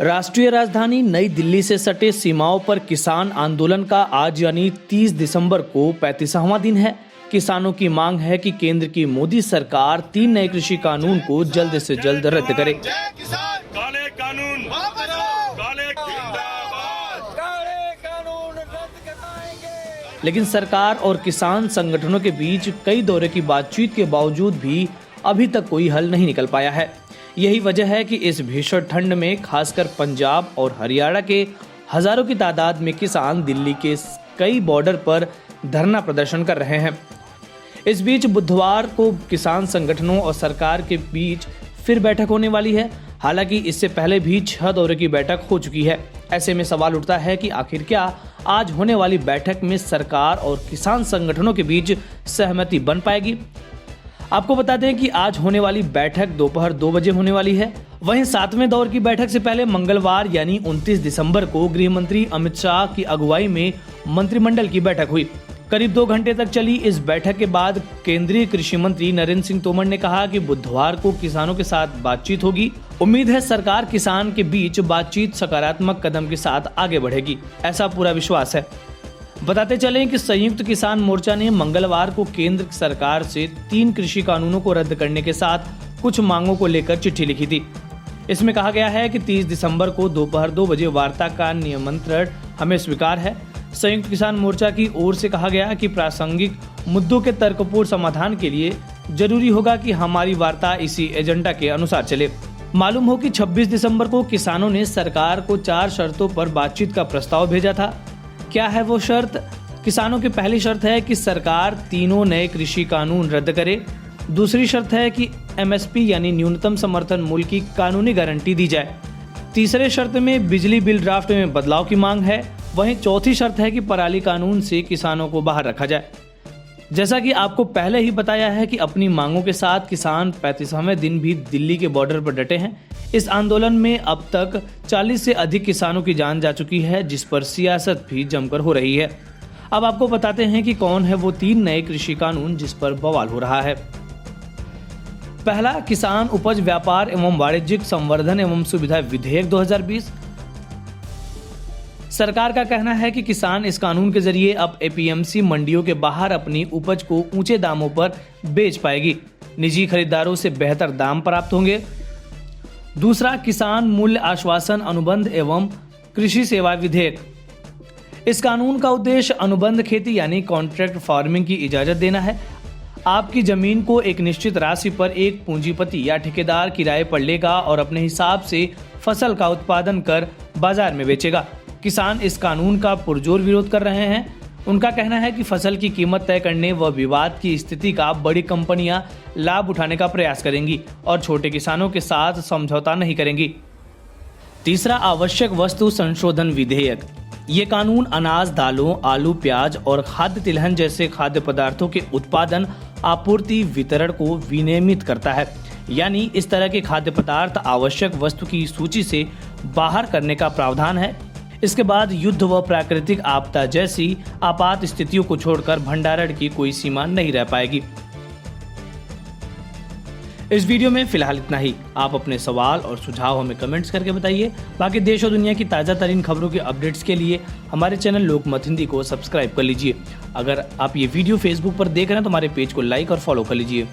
राष्ट्रीय राजधानी नई दिल्ली से सटे सीमाओं पर किसान आंदोलन का आज यानी 30 दिसंबर को 35वां दिन है। किसानों की मांग है कि केंद्र की मोदी सरकार 3 नए कृषि कानून को जल्द से जल्द रद्द करे। काले कानून लेकिन सरकार और किसान संगठनों के बीच कई दौरे की बातचीत के बावजूद भी अभी तक कोई हल नहीं निकल पाया है। यही वजह है कि इस भीषण ठंड में खासकर पंजाब और हरियाणा के हजारों की तादाद में किसान दिल्ली के कई बॉर्डर पर धरना प्रदर्शन कर रहे हैं। इस बीच बुधवार को किसान संगठनों और सरकार के बीच फिर बैठक होने वाली है। हालांकि इससे पहले भी 6 दौरे की बैठक हो चुकी है। ऐसे में सवाल उठता है कि आखिर क्या आज होने वाली बैठक में सरकार और किसान संगठनों के बीच सहमति बन पाएगी। आपको बता दें कि आज होने वाली बैठक दोपहर 2 बजे होने वाली है। वहीं 7वें दौर की बैठक से पहले मंगलवार यानी 29 दिसंबर को गृह मंत्री अमित शाह की अगुवाई में मंत्रिमंडल की बैठक हुई। करीब 2 घंटे तक चली इस बैठक के बाद केंद्रीय कृषि मंत्री नरेंद्र सिंह तोमर ने कहा कि बुधवार को किसानों के साथ बातचीत होगी। उम्मीद है सरकार किसान के बीच बातचीत सकारात्मक कदम के साथ आगे बढ़ेगी, ऐसा पूरा विश्वास है। बताते चलें कि संयुक्त किसान मोर्चा ने मंगलवार को केंद्र सरकार से 3 कृषि कानूनों को रद्द करने के साथ कुछ मांगों को लेकर चिट्ठी लिखी थी। इसमें कहा गया है कि 30 दिसंबर को दोपहर 2 बजे वार्ता का निमंत्रण हमें स्वीकार है। संयुक्त किसान मोर्चा की ओर से कहा गया कि प्रासंगिक मुद्दों के तर्कपूर्ण समाधान के लिए जरूरी होगा कि हमारी वार्ता इसी एजेंडा के अनुसार चले। मालूम हो कि 26 दिसंबर को किसानों ने सरकार को 4 शर्तों पर बातचीत का प्रस्ताव भेजा था। क्या है वो शर्त? किसानों की पहली शर्त है कि सरकार 3 नए कृषि कानून रद्द करे। दूसरी शर्त है कि एमएसपी यानी न्यूनतम समर्थन मूल्य की कानूनी गारंटी दी जाए। तीसरे शर्त में बिजली बिल ड्राफ्ट में बदलाव की मांग है। वहीं चौथी शर्त है कि पराली कानून से किसानों को बाहर रखा जाए। जैसा कि आपको पहले ही बताया है कि अपनी मांगों के साथ किसान 35वें दिन भी दिल्ली के बॉर्डर पर डटे हैं। इस आंदोलन में अब तक 40 से अधिक किसानों की जान जा चुकी है, जिस पर सियासत भी जमकर हो रही है। अब आपको बताते हैं कि कौन है वो 3 नए कृषि कानून जिस पर बवाल हो रहा है। पहला, किसान उपज व्यापार एवं वाणिज्यिक संवर्धन एवं सुविधा विधेयक 2020। सरकार का कहना है कि किसान इस कानून के जरिए अब एपीएमसी मंडियों के बाहर अपनी उपज को ऊंचे दामों पर बेच पाएगी। निजी खरीदारों से बेहतर दाम प्राप्त होंगे। दूसरा, किसान मूल्य आश्वासन अनुबंध एवं कृषि सेवा विधेयक। इस कानून का उद्देश्य अनुबंध खेती यानी कॉन्ट्रैक्ट फार्मिंग की इजाजत देना है। आपकी जमीन को एक निश्चित राशि पर एक पूंजीपति या ठेकेदार किराए पर लेगा और अपने हिसाब से फसल का उत्पादन कर बाजार में बेचेगा। किसान इस कानून का पुरजोर विरोध कर रहे हैं। उनका कहना है कि फसल की कीमत तय करने व विवाद की स्थिति का बड़ी कंपनियां लाभ उठाने का प्रयास करेंगी और छोटे किसानों के साथ समझौता नहीं करेंगी। तीसरा, आवश्यक वस्तु संशोधन विधेयक। ये कानून अनाज, दालों, आलू, प्याज और खाद्य तिलहन जैसे खाद्य पदार्थों के उत्पादन, आपूर्ति, वितरण को विनियमित करता है। यानी इस तरह के खाद्य पदार्थ आवश्यक वस्तु की सूची से बाहर करने का प्रावधान है। इसके बाद युद्ध व प्राकृतिक आपदा जैसी आपात स्थितियों को छोड़कर भंडारण की कोई सीमा नहीं रह पाएगी। इस वीडियो में फिलहाल इतना ही। आप अपने सवाल और सुझाव हमें कमेंट्स करके बताइए। बाकी देश और दुनिया की ताज़ा तरीन खबरों के अपडेट्स के लिए हमारे चैनल लोकमत हिंदी को सब्सक्राइब कर लीजिए। अगर आप ये वीडियो फेसबुक पर देख रहे हैं तो हमारे पेज को लाइक और फॉलो कर लीजिए।